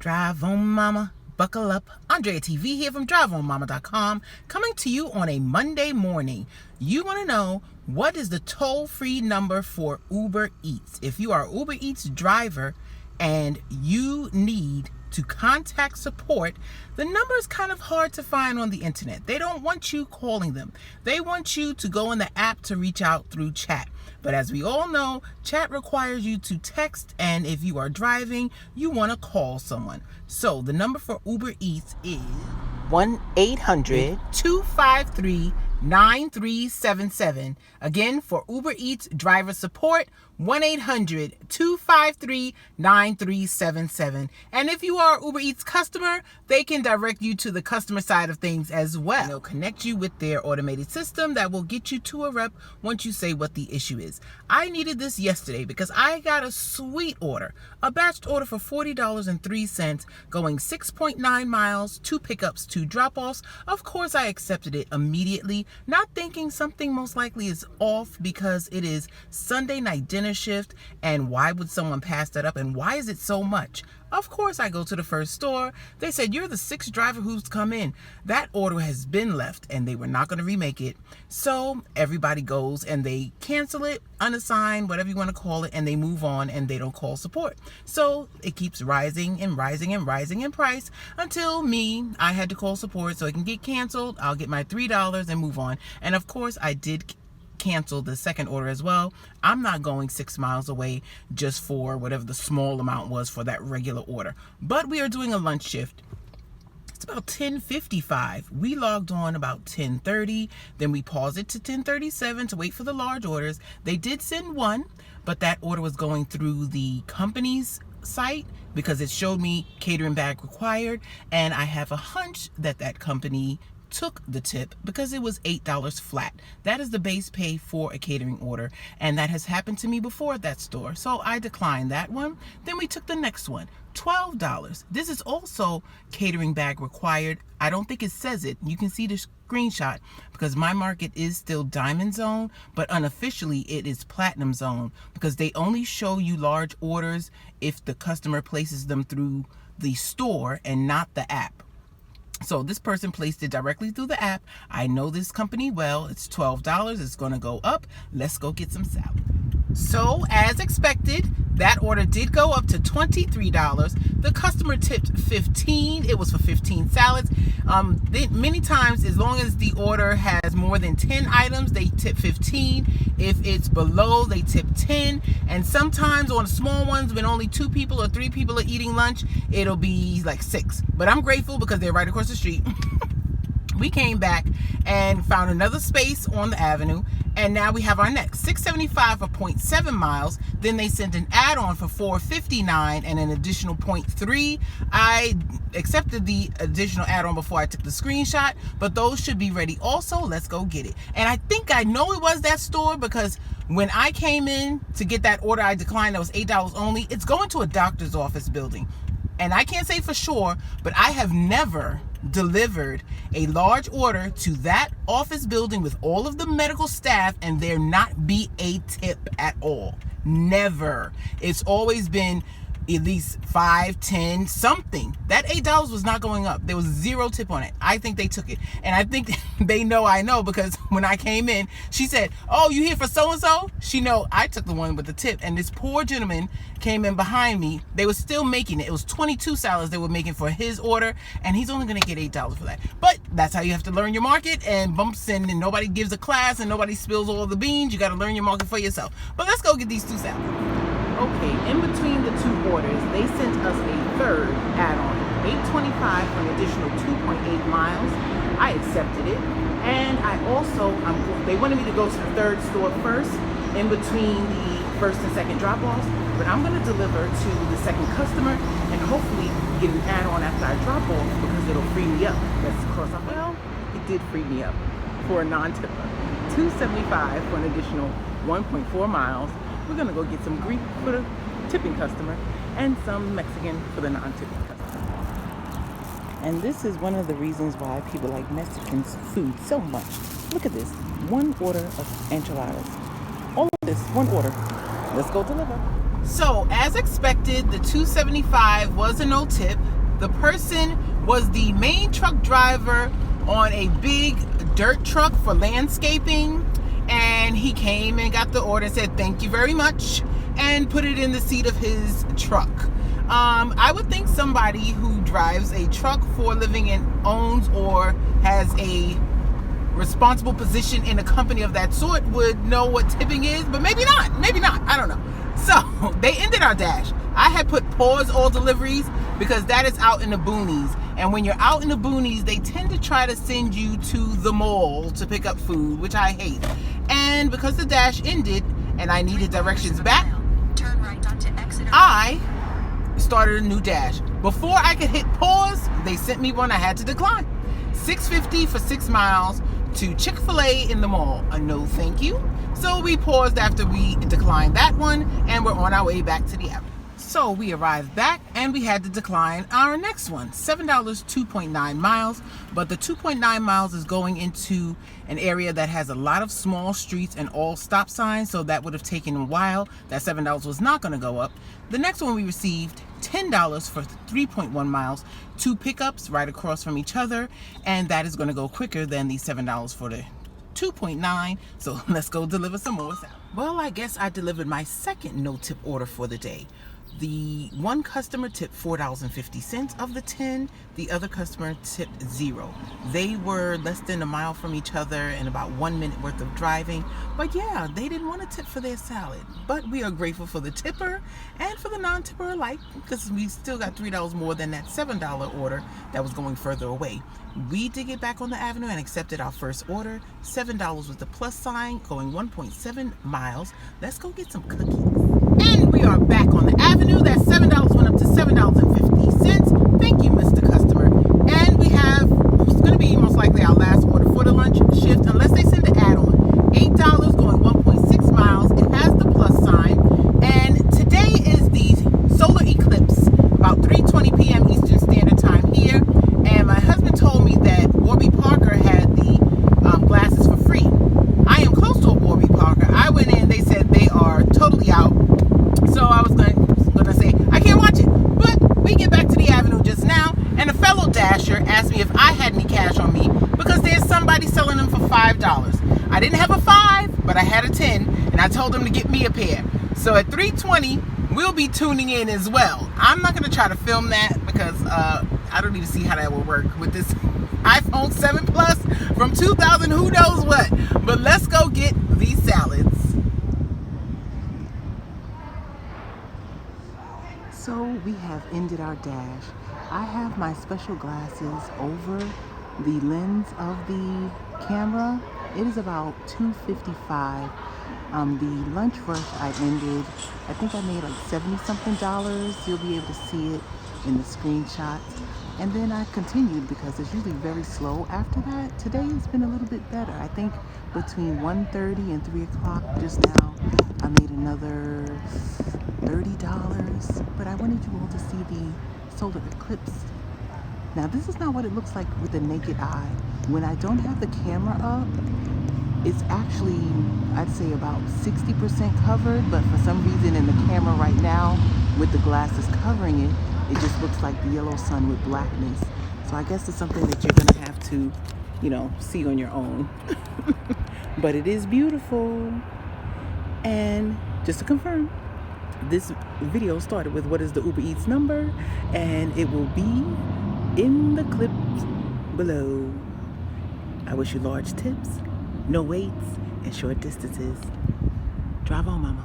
Drive on Mama, buckle up. Andrea TV here from driveonmama.com, coming to you on a Monday morning. You want to know what is the toll-free number for Uber Eats. If you are an Uber Eats driver and you need to contact support, the number is kind of hard to find on the internet. They don't want you calling them. They want you to go in the app to reach out through chat. But as we all know, chat requires you to text, and if you are driving, you want to call someone. So the number for Uber Eats is 1-800-253-9377. Again, for Uber Eats driver support, 1-800-253-9377. And if you are an Uber Eats customer, they can direct you to the customer side of things as well. And they'll connect you with their automated system that will get you to a rep once you say what the issue is. I needed this yesterday because I got a sweet order, a batched order for $40.03, going 6.9 miles, 2 pickups, 2 drop-offs. Of course, I accepted it immediately, not thinking something most likely is off because it is Sunday night dinner shift, and why would someone pass that up, and why is it so much? Of course, I go to the first store. They said, you're the 6th driver who's come in. That order has been left, and they were not going to remake it. So everybody goes and they cancel it, unassign, whatever you want to call it, and they move on and they don't call support. So it keeps rising and rising and rising in price until I had to call support so it can get canceled. I'll get my $3 and move on. And of course, I did cancel the second order as well. I'm not going 6 miles away just for whatever the small amount was for that regular order. But we are doing a lunch shift. It's about 10:55. We logged on about 10:30. Then we paused it to 10:37 to wait for the large orders. They did send one, but that order was going through the company's site because it showed me catering bag required, and I have a hunch that that company took the tip because it was $8 flat. That is the base pay for a catering order, and that has happened to me before at that store. So I declined that one. Then we took the next one, $12. This is also catering bag required. I don't think it says it. You can see the screenshot because my market is still Diamond Zone, but unofficially it is Platinum Zone because they only show you large orders if the customer places them through the store and not the app. So this person placed it directly through the app. I know this company well. It's $12. It's going to go up. Let's go get some salad. So as expected, that order did go up to $23. The customer tipped $15. It was for 15 salads. Many times, as long as the order has more than 10 items, they tip 15. If it's below, they tip 10. And sometimes on small ones, when only 2 people or 3 people are eating lunch, it'll be like 6. But I'm grateful because they're right across the street. We came back and found another space on the avenue, and now we have our next $6.75 for 0.7 miles. Then they sent an add-on for $4.59 and an additional 0.3. I accepted the additional add-on before I took the screenshot, but those should be ready also. Let's go get it. And I think I know it was that store because when I came in to get that order I declined that was $8 only, it's going to a doctor's office building. And I can't say for sure, but I have never delivered a large order to that office building with all of the medical staff and there not be a tip at all. Never. It's always been at least 5, 10, something. That $8 was not going up. There was 0 tip on it. I think they took it. And I think they know I know because when I came in, she said, oh, you here for so-and-so? She know I took the one with the tip. And this poor gentleman came in behind me. They were still making it. It was 22 salads they were making for his order. And he's only going to get $8 for that. But that's how you have to learn your market, and bumps and nobody gives a class and nobody spills all the beans. You got to learn your market for yourself. But let's go get these 2 salads. Okay, in between the 2 orders, they sent us a third add-on, $8.25 for an additional 2.8 miles. I accepted it, and I also, they wanted me to go to the third store first, in between the first and second drop-offs, but I'm going to deliver to the second customer and hopefully get an add-on after I drop off because it'll free me up. Let's cross off. Well, it did free me up for a non-tipper. $2.75 for an additional 1.4 miles. We're going to go get some Greek for the tipping customer and some Mexican for the non-tipping customer. And this is one of the reasons why people like Mexican food so much. Look at this. 1 order of enchiladas. All of this, 1 order. Let's go deliver. So, as expected, the $2.75 was a no tip. The person was the main truck driver on a big dirt truck for landscaping, and he came and got the order and said thank you very much and put it in the seat of his truck. I would think somebody who drives a truck for a living and owns or has a responsible position in a company of that sort would know what tipping is, but maybe not, I don't know. So they ended our dash. I had put pause all deliveries because that is out in the boonies, and when you're out in the boonies they tend to try to send you to the mall to pick up food, which I hate. And because the dash ended and I needed directions back, turn right onto Exeter. I started a new dash. Before I could hit pause, they sent me one I had to decline. $6.50 for 6 miles to Chick-fil-A in the mall. A no thank you. So we paused after we declined that one, and we're on our way back to the avenue. So we arrived back and we had to decline our next one. $7, 2.9 miles. But the 2.9 miles is going into an area that has a lot of small streets and all stop signs, so that would have taken a while. That $7 was not going to go up. The next one we received $10 for 3.1 miles, 2 pickups right across from each other, and that is going to go quicker than the $7 for the 2.9. So let's go deliver some more. Well, I guess I delivered my second no tip order for the day. The one customer tipped $4.50 of the 10. The other customer tipped 0. They were less than a mile from each other and about 1 minute worth of driving. But yeah, they didn't want to tip for their salad. But we are grateful for the tipper and for the non-tipper alike, because we still got $3 more than that $7 order that was going further away. We did get back on the avenue and accepted our first order. $7 with the plus sign, going 1.7 miles. Let's go get some cookies. And we are back on the avenue. That $7 went up to $7.50. Thank you, Mr. Customer. And we have, it's going to be most likely our last order for the lunch shift, unless they send an add-on. $8 going 1.6 miles. It has the plus sign. And today is the solar eclipse, about 3:20 p.m. Eastern Standard Time here. And my husband told me that Warby Parker had the glasses for free. I am close to a Warby Parker. I went in, they said they are totally out. So I was going to say, I can't watch it. But we get back to the avenue just now, and a fellow dasher asked me if I had any cash on me because there's somebody selling them for $5. I didn't have a 5, but I had a 10, and I told them to get me a pair. So at 3:20, we'll be tuning in as well. I'm not going to try to film that because I don't even see how that will work with this iPhone 7 Plus from 2000 who knows what. But let's go get these salads. So we have ended our dash. I have my special glasses over the lens of the camera. It is about 2:55. The lunch rush I ended, I think I made like $70-something. You'll be able to see it in the screenshots. And then I continued because it's usually very slow after that. Today has been a little bit better. I think between 1:30 and 3 o'clock just now, I made another $30. But I wanted you all to see the solar eclipse. Now this is not what it looks like with the naked eye. When I don't have the camera up, it's actually, I'd say about 60% covered, but for some reason in the camera right now, with the glasses covering it, it just looks like the yellow sun with blackness. So I guess it's something that you're gonna have to, see on your own. But it is beautiful. And just to confirm, this video started with what is the Uber Eats number, and it will be in the clip below. I wish you large tips, no waits, and short distances. Drive on, mama.